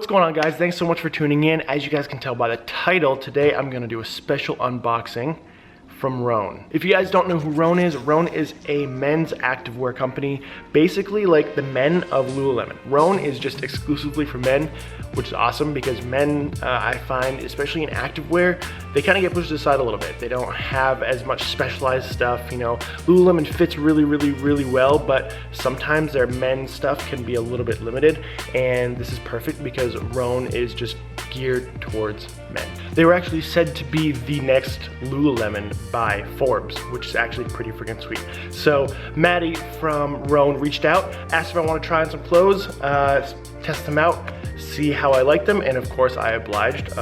What's going on, guys? Thanks so much for tuning in. As you guys can tell by the title, today I'm gonna do a special unboxing from Rhone. If you guys don't know who Rhone is a men's activewear company, basically like the men of Lululemon. Rhone is just exclusively for men, which is awesome because men, I find, especially in activewear, they kind of get pushed aside a little bit. They don't have as much specialized stuff, you know. Lululemon fits really well, but sometimes their men's stuff can be a little bit limited, and this is perfect because Rhone is just geared towards men. They were actually said to be the next Lululemon by Forbes, which is actually pretty freaking sweet. So Maddie from Rhone reached out, asked if I want to try on some clothes, test them out, see how I like them, and of course I obliged.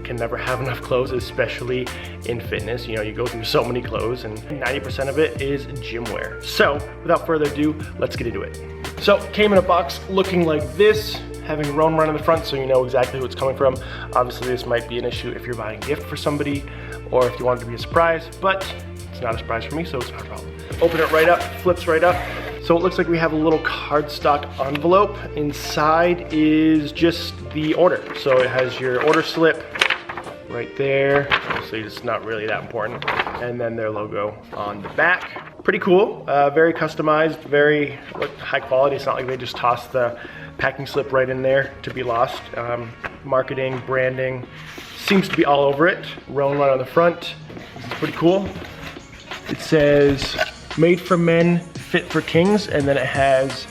Can never have enough clothes, especially in fitness. You know, you go through so many clothes and 90% of it is gym wear. So without further ado, let's get into it. So it came in a box looking like this, having Rhone right on the front so you know exactly who it's coming from. Obviously this might be an issue if you're buying a gift for somebody or if you want it to be a surprise, but it's not a surprise for me, so it's not a problem. Open it right up, flips right up. So it looks like we have a little cardstock envelope. Inside is just the order. So it has your order slip right there. So it's not really that important. And then their logo on the back. Pretty cool, very customized, very high quality. It's not like they just tossed the packing slip right in there to be lost. Marketing, branding, seems to be all over it. Rhone right on the front. This is pretty cool. It says, made for men, fit for kings, and then it has,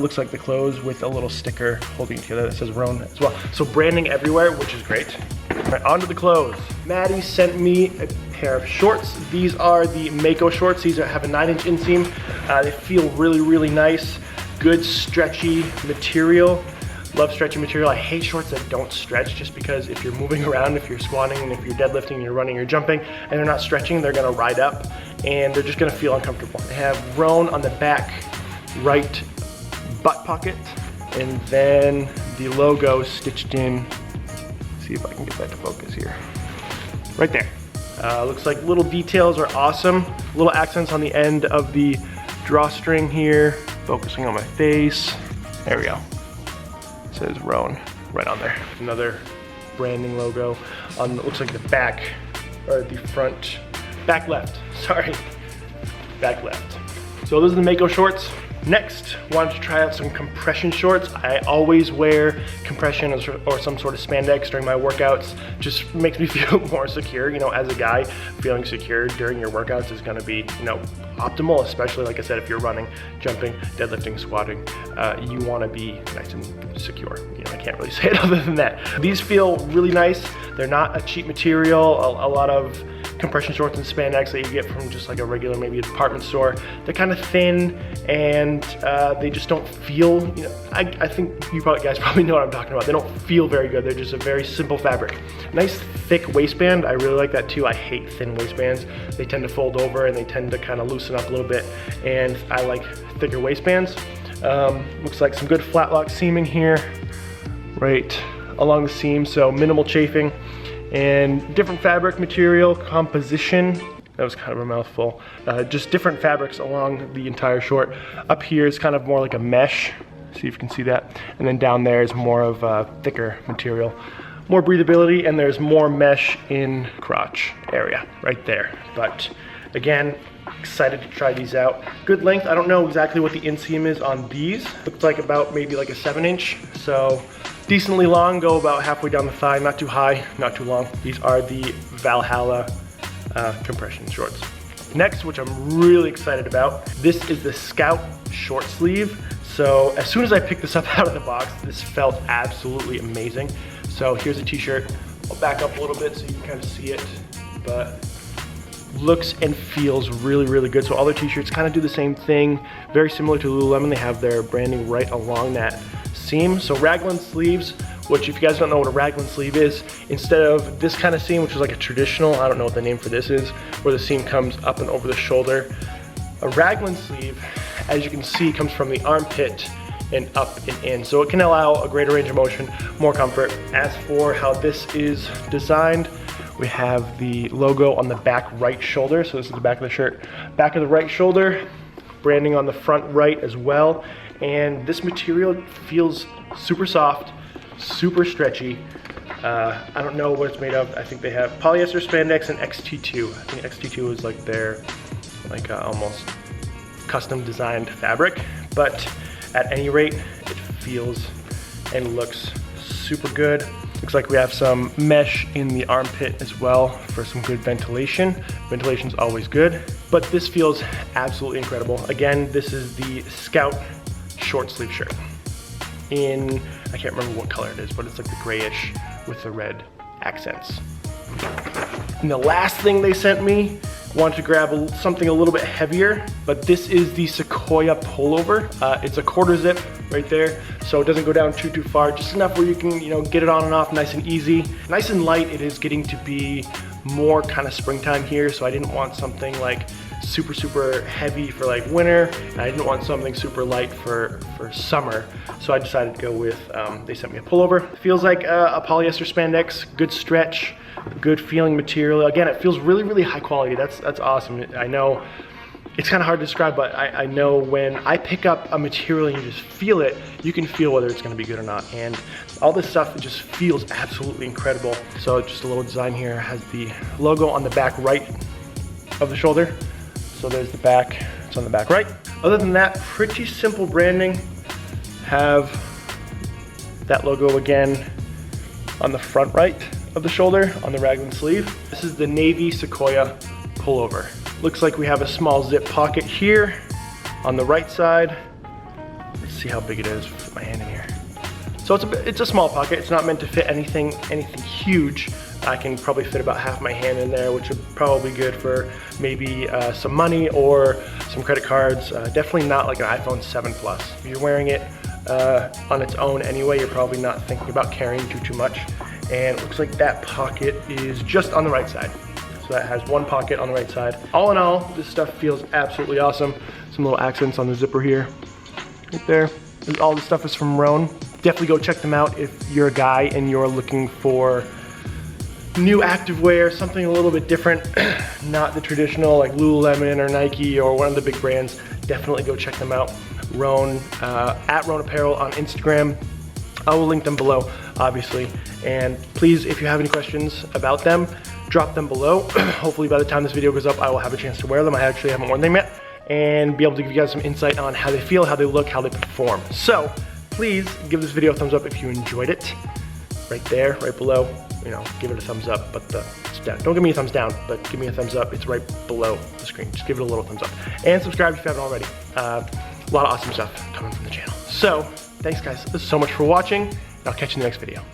looks like the clothes with a little sticker holding it together that says Rhone as well. So branding everywhere, which is great. All right, on to the clothes. Maddie sent me a pair of shorts. These are the Mako shorts. These have a 9-inch inseam. They feel really nice. Good stretchy material. Love stretchy material. I hate shorts that don't stretch just because if you're moving around, if you're squatting, and if you're deadlifting, you're running, you're jumping, and they're not stretching, they're gonna ride up and they're just gonna feel uncomfortable. They have Rhone on the back right butt pocket, and then the logo stitched in. See if I can get that to focus here. Right there. Looks like little details are awesome. Little accents on the end of the drawstring here, focusing on my face. There we go. It says Rhone right on there. Another branding logo on, looks like the back, or the front, back left, sorry, back left. So those are the Mako shorts. Next, wanted to try out some compression shorts. I always wear compression or some sort of spandex during my workouts. Just makes me feel more secure. You know, as a guy, feeling secure during your workouts is gonna be, you know, optimal, especially like I said, if you're running, jumping, deadlifting, squatting, you wanna be nice and secure. You know, I can't really say it other than that. These feel really nice. They're not a cheap material. A lot of compression shorts and spandex that you get from just like a regular, maybe a department store, they're kind of thin and they just don't feel, you know, I think you guys probably know what I'm talking about. They don't feel very good. They're just a very simple fabric. Nice thick waistband. I really like that too. I hate thin waistbands. They tend to fold over and they tend to kind of loosen up a little bit, and I like thicker waistbands. Looks like some good flat lock seaming here, right along the seam, so minimal chafing. And different fabric material composition. That was kind of a mouthful. Just different fabrics along the entire short. Up here is kind of more like a mesh. See if you can see that. And then down there is more of a thicker material. More breathability, and there's more mesh in crotch area right there. But again, excited to try these out. Good length. I don't know exactly what the inseam is on these. Looks like about maybe like a 7-inch. So decently long, go about halfway down the thigh, not too high, not too long. These are the Valhalla compression shorts. Next, which I'm really excited about, this is the Scout short sleeve. So as soon as I picked this up out of the box, this felt absolutely amazing. So here's a t-shirt. I'll back up a little bit so you can kind of see it, but looks and feels really good. So all their t-shirts kind of do the same thing, very similar to Lululemon. They have their branding right along that seam. So raglan sleeves, which if you guys don't know what a raglan sleeve is, instead of this kind of seam, which is like a traditional, I don't know what the name for this is, where the seam comes up and over the shoulder, a raglan sleeve, as you can see, comes from the armpit and up and in. So it can allow a greater range of motion, more comfort. As for how this is designed, we have the logo on the back right shoulder. So this is the back of the shirt. Back of the right shoulder, branding on the front right as well. And this material feels super soft, super stretchy. I don't know what it's made of. I think they have polyester, spandex, and XT2. I think XT2 is like their almost custom designed fabric, but at any rate, it feels and looks super good. Looks like we have some mesh in the armpit as well for some good ventilation. Ventilation's always good, but this feels absolutely incredible. Again, this is the Scout short sleeve shirt in, I can't remember what color it is, but it's like the grayish with the red accents. And the last thing they sent me, wanted to grab something a little bit heavier, but this is the Sequoia Pullover. It's a quarter zip right there, so it doesn't go down too far, just enough where you can, get it on and off nice and easy. Nice and light. It is getting to be more kind of springtime here, so I didn't want something like super heavy for like winter, and I didn't want something super light for summer, so I decided to go with, they sent me a pullover. It feels like a polyester spandex, good stretch, good feeling material. Again, it feels really high quality. That's awesome. I know it's kind of hard to describe, but I know when I pick up a material and you just feel it, you can feel whether it's going to be good or not. And all this stuff, it just feels absolutely incredible. So just a little design here, has the logo on the back right of the shoulder. So there's the back, it's on the back right. Other than that, pretty simple branding. Have that logo again on the front right of the shoulder on the raglan sleeve. This is the navy Sequoia Pullover. Looks like we have a small zip pocket here on the right side. Let's see how big it is. Put my hand in here. So it's a small pocket. It's not meant to fit anything huge. I can probably fit about half my hand in there, which would probably be good for maybe some money or some credit cards. Definitely not like an iPhone 7 Plus. If you're wearing it on its own anyway, you're probably not thinking about carrying too much. And it looks like that pocket is just on the right side. So that has one pocket on the right side. All in all, this stuff feels absolutely awesome. Some little accents on the zipper here, right there. All this stuff is from Rhone. Definitely go check them out if you're a guy and you're looking for new activewear, something a little bit different, not the traditional like Lululemon or Nike or one of the big brands. Definitely go check them out. Rhone, at Rhone Apparel on Instagram. I will link them below, obviously. And please, if you have any questions about them, drop them below. Hopefully by the time this video goes up, I will have a chance to wear them. I actually haven't worn them yet, and be able to give you guys some insight on how they feel, how they look, how they perform. So please give this video a thumbs up if you enjoyed it. Right there, right below, give it a thumbs up, but it's down. Don't give me a thumbs down, but give me a thumbs up. It's right below the screen. Just give it a little thumbs up. And subscribe if you haven't already. A lot of awesome stuff coming from the channel. So thanks guys so much for watching, and I'll catch you in the next video.